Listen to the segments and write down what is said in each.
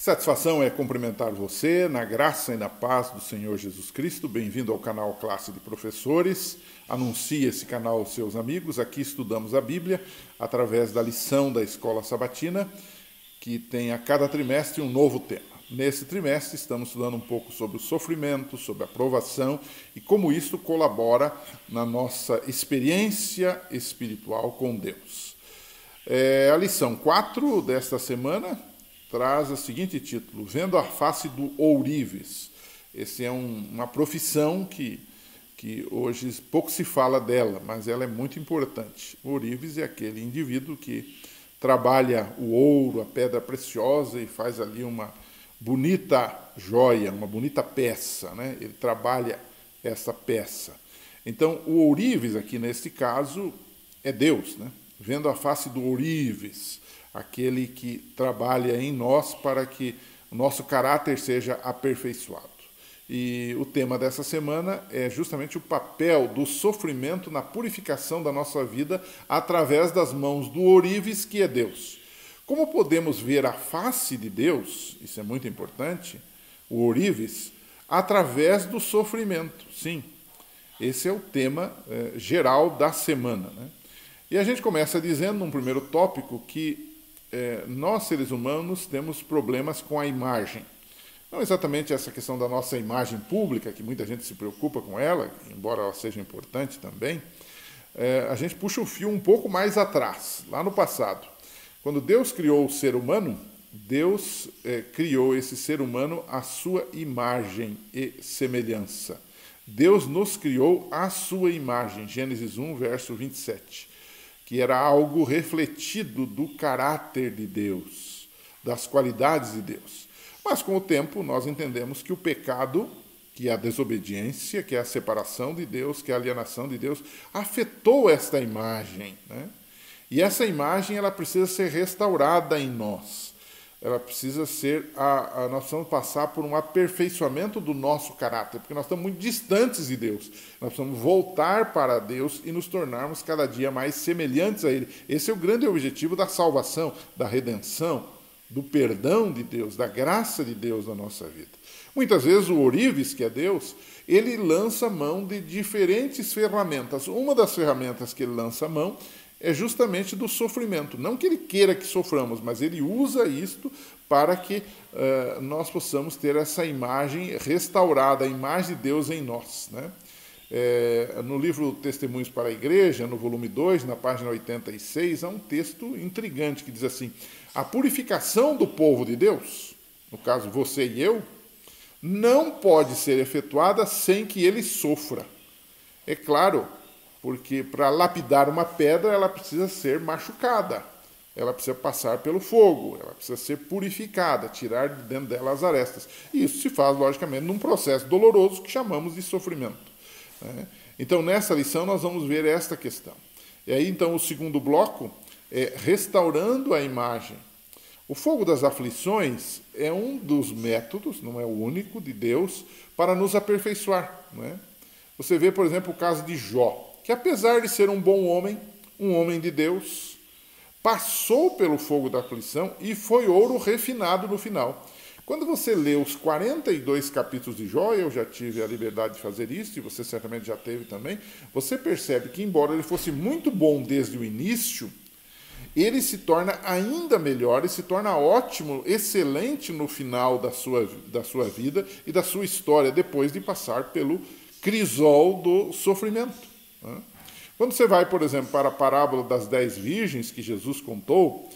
Satisfação é cumprimentar você na graça e na paz do Senhor Jesus Cristo. Bem-vindo ao canal Classe de Professores. Anuncie esse canal aos seus amigos. Aqui estudamos a Bíblia através da lição da Escola Sabatina, que tem a cada trimestre um novo tema. Nesse trimestre estamos estudando um pouco sobre o sofrimento, sobre a provação e como isso colabora na nossa experiência espiritual com Deus. A lição 4 desta semana traz o seguinte título: Vendo a face do ourives. Essa é uma profissão que hoje pouco se fala dela, mas ela é muito importante. O ourives é aquele indivíduo que trabalha o ouro, a pedra preciosa e faz ali uma bonita joia, uma bonita peça, né? Ele trabalha essa peça. Então, o ourives aqui neste caso é Deus, né? Vendo a face do ourives, aquele que trabalha em nós para que o nosso caráter seja aperfeiçoado. E o tema dessa semana é justamente o papel do sofrimento na purificação da nossa vida através das mãos do ourives, que é Deus. Como podemos ver a face de Deus, isso é muito importante, o ourives, através do sofrimento. Sim, esse é o tema geral da semana, né? E a gente começa dizendo, num primeiro tópico, que nós, seres humanos, temos problemas com a imagem. Não exatamente essa questão da nossa imagem pública, que muita gente se preocupa com ela, embora ela seja importante também. A gente puxa o fio um pouco mais atrás, lá no passado. Quando Deus criou o ser humano, Deus criou esse ser humano à sua imagem e semelhança. Deus nos criou à sua imagem, Gênesis 1, verso 27. Que era algo refletido do caráter de Deus, das qualidades de Deus. Mas com o tempo nós entendemos que o pecado, que é a desobediência, que é a separação de Deus, que é a alienação de Deus, afetou esta imagem, né? E essa imagem ela precisa ser restaurada em nós. Ela precisa ser, nós precisamos passar por um aperfeiçoamento do nosso caráter, porque nós estamos muito distantes de Deus. Nós precisamos voltar para Deus e nos tornarmos cada dia mais semelhantes a Ele. Esse é o grande objetivo da salvação, da redenção, do perdão de Deus, da graça de Deus na nossa vida. Muitas vezes o ourives, que é Deus, ele lança mão de diferentes ferramentas. Uma das ferramentas que ele lança mão é justamente do sofrimento. Não que ele queira que soframos, mas ele usa isto para que nós possamos ter essa imagem restaurada, a imagem de Deus em nós, né? No livro Testemunhos para a Igreja, no volume 2, na página 86, há um texto intrigante que diz assim: a purificação do povo de Deus, no caso você e eu, não pode ser efetuada sem que ele sofra. É claro, porque para lapidar uma pedra, ela precisa ser machucada, ela precisa passar pelo fogo, ela precisa ser purificada, tirar de dentro dela as arestas. E isso se faz, logicamente, num processo doloroso que chamamos de sofrimento, né? Então, nessa lição, nós vamos ver esta questão. E aí, então, o segundo bloco é restaurando a imagem. O fogo das aflições é um dos métodos, não é o único, de Deus para nos aperfeiçoar, né? Você vê, por exemplo, o caso de Jó, que apesar de ser um bom homem, um homem de Deus, passou pelo fogo da aflição e foi ouro refinado no final. Quando você lê os 42 capítulos de Jó, eu já tive a liberdade de fazer isso, e você certamente já teve também, você percebe que, embora ele fosse muito bom desde o início, ele se torna ainda melhor, ele se torna ótimo, excelente no final da sua vida e da sua história, depois de passar pelo crisol do sofrimento. Quando você vai, por exemplo, para a parábola das 10 virgens que Jesus contou,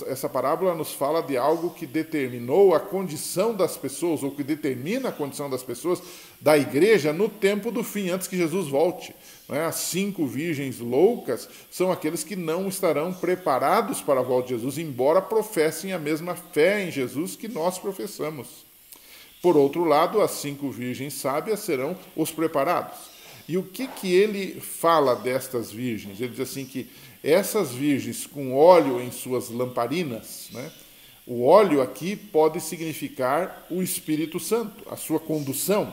essa parábola nos fala de algo que determinou a condição das pessoas, ou que determina a condição das pessoas da igreja no tempo do fim, antes que Jesus volte. As 5 virgens loucas são aqueles que não estarão preparados para a volta de Jesus, embora professem a mesma fé em Jesus que nós professamos. Por outro lado, as 5 virgens sábias serão os preparados. E o que ele fala destas virgens? Ele diz assim que essas virgens com óleo em suas lamparinas, né? O óleo aqui pode significar o Espírito Santo, a sua condução.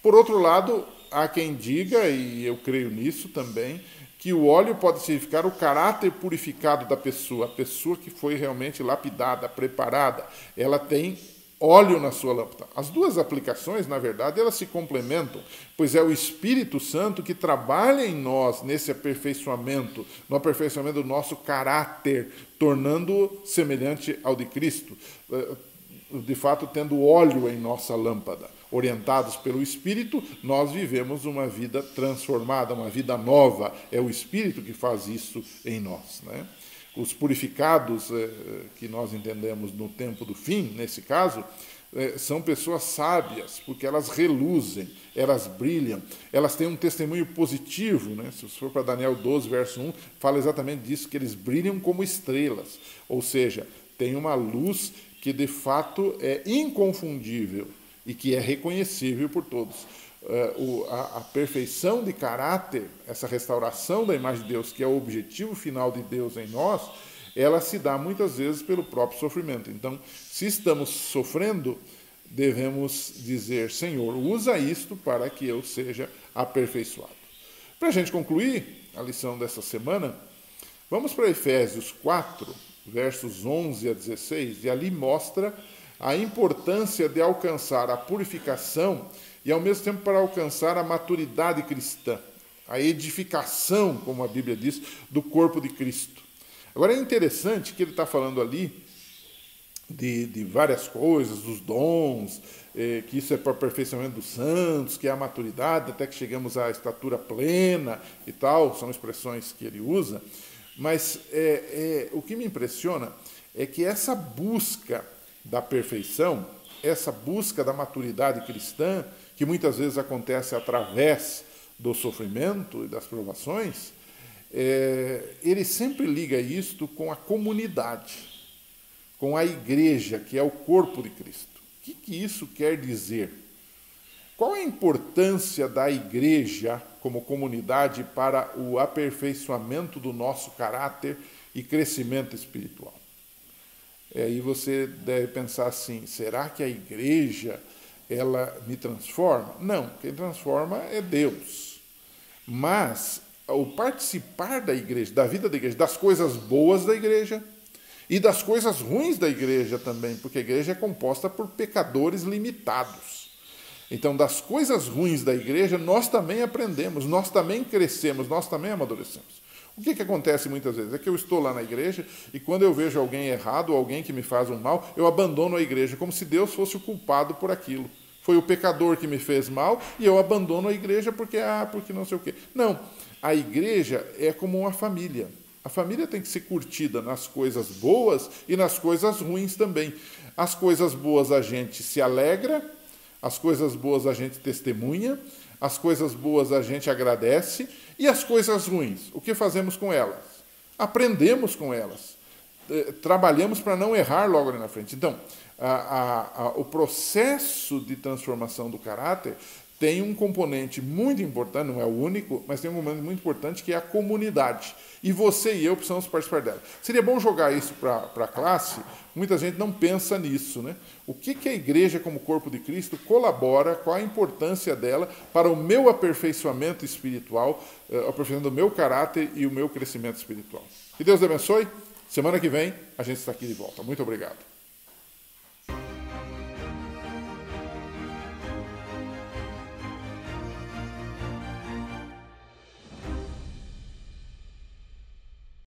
Por outro lado, há quem diga, e eu creio nisso também, que o óleo pode significar o caráter purificado da pessoa, a pessoa que foi realmente lapidada, preparada. Ela tem óleo na sua lâmpada. As duas aplicações, na verdade, elas se complementam, pois é o Espírito Santo que trabalha em nós nesse aperfeiçoamento, no aperfeiçoamento do nosso caráter, tornando semelhante ao de Cristo, de fato tendo óleo em nossa lâmpada. Orientados pelo Espírito, nós vivemos uma vida transformada, uma vida nova. É o Espírito que faz isso em nós, né? Os purificados, que nós entendemos no tempo do fim, nesse caso, são pessoas sábias, porque elas reluzem, elas brilham, elas têm um testemunho positivo, né? Se for para Daniel 12, verso 1, fala exatamente disso, que eles brilham como estrelas, ou seja, tem uma luz que de fato é inconfundível e que é reconhecível por todos. A perfeição de caráter, essa restauração da imagem de Deus, que é o objetivo final de Deus em nós, ela se dá muitas vezes pelo próprio sofrimento. Então, se estamos sofrendo, devemos dizer: Senhor, usa isto para que eu seja aperfeiçoado. Para a gente concluir a lição dessa semana, vamos para Efésios 4, versos 11 a 16, e ali mostra a importância de alcançar a purificação e, ao mesmo tempo, para alcançar a maturidade cristã, a edificação, como a Bíblia diz, do corpo de Cristo. Agora, é interessante que ele está falando ali de várias coisas, dos dons, que isso é para o aperfeiçoamento dos santos, que é a maturidade, até que chegamos à estatura plena e tal, são expressões que ele usa, mas o que me impressiona é que essa busca da perfeição, essa busca da maturidade cristã, que muitas vezes acontece através do sofrimento e das provações, ele sempre liga isto com a comunidade, com a igreja, que é o corpo de Cristo. O que isso quer dizer? Qual é a importância da igreja como comunidade para o aperfeiçoamento do nosso caráter e crescimento espiritual? Aí você deve pensar assim: será que a igreja ela me transforma? Não, quem transforma é Deus. Mas o participar da igreja, da vida da igreja, das coisas boas da igreja e das coisas ruins da igreja também, porque a igreja é composta por pecadores limitados. Então, das coisas ruins da igreja, nós também aprendemos, nós também crescemos, nós também amadurecemos. O que acontece muitas vezes? É que eu estou lá na igreja e quando eu vejo alguém errado, ou alguém que me faz um mal, eu abandono a igreja, como se Deus fosse o culpado por aquilo. Foi o pecador que me fez mal e eu abandono a igreja porque não sei o quê. Não, a igreja é como uma família. A família tem que ser curtida nas coisas boas e nas coisas ruins também. As coisas boas a gente se alegra, as coisas boas a gente testemunha, as coisas boas a gente agradece, e as coisas ruins, o que fazemos com elas? Aprendemos com elas. Trabalhamos para não errar logo ali na frente. Então, o processo de transformação do caráter tem um componente muito importante, não é o único, mas tem um componente muito importante, que é a comunidade. E você e eu precisamos participar dela. Seria bom jogar isso para a classe. Muita gente não pensa nisso, né? O que a igreja, como corpo de Cristo, colabora, qual a importância dela para o meu aperfeiçoamento espiritual, aperfeiçoamento do meu caráter e o meu crescimento espiritual. Que Deus abençoe. Semana que vem a gente está aqui de volta. Muito obrigado.